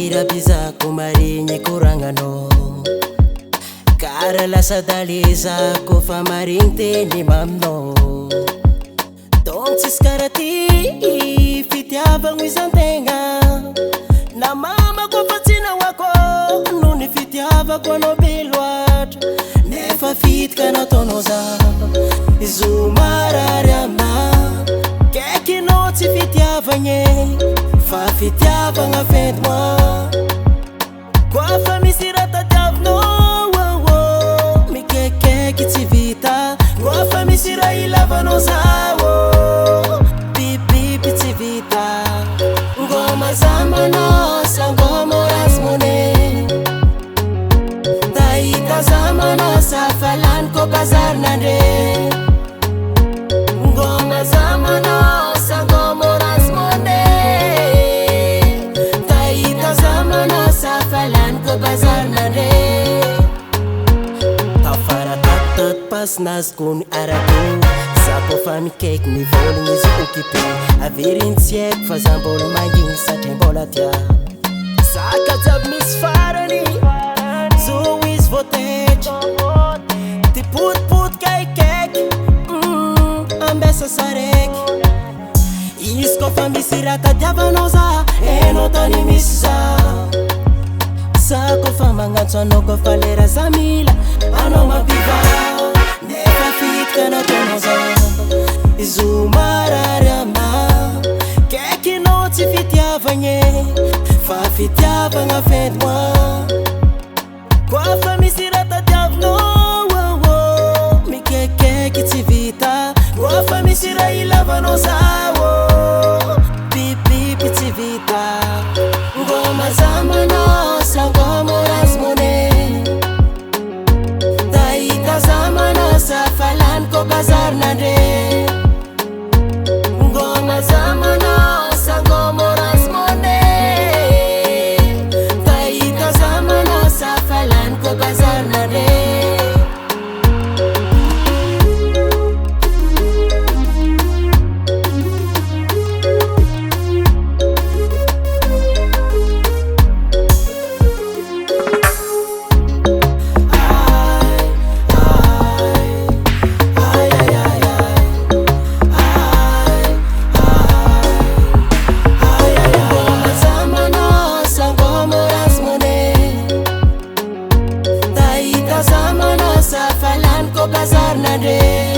irapizako marigny koragnanao kara lasa dalizako fa marigny teny maminao donc tsisy kara ty fitiavagno izan-tegna na mamako fa tsy nahoako no ny fitiavako anao be loatra nefa fitika nataonao za izo marary ama kaikinao tsy fitiavagny fa fitiavagna fenti-moi koa fa misy raha tadiavinao mikekaiky tsy vita koa fa misy raha ilavanao zao bibiby tsy vita ngoma zamanao sa ngoma rasmone tahita zamanao sa falaniko bazarnandre ngoma zamanao sa ngoma rasmone tahita zamanao sa falaniko bazarnandre tafaratattat pas nazkony arako zako fa mikaiky mivolagny izy occupé averiny tsy haiko fa za mbola mangigny satria mbola tia saka jiaby misy farany zo izy voatetry ty potipoti kaikaiky ambesa saraiky izy kofa misy raha tadiavanao za enao tany misy za kofa magnantso anao kofa lera za mila anao mapiva nefa fitika nataonao za izo marary ama kaikinao tsy fitiavagny fa fitiavagna fenti-moi koa fa misy raha tadiavinao mikekaiky tsy vita koa fa misy raha ilavanao zao bibiby tsy vita ngoma zamanao sa ngoma rasmone tahita zamanao sa falaniko bazarnandre ngoma zamanao sa ngoma rasmone tahita zamanao sa falaniko bazarnandre sa falaniko bazarnandre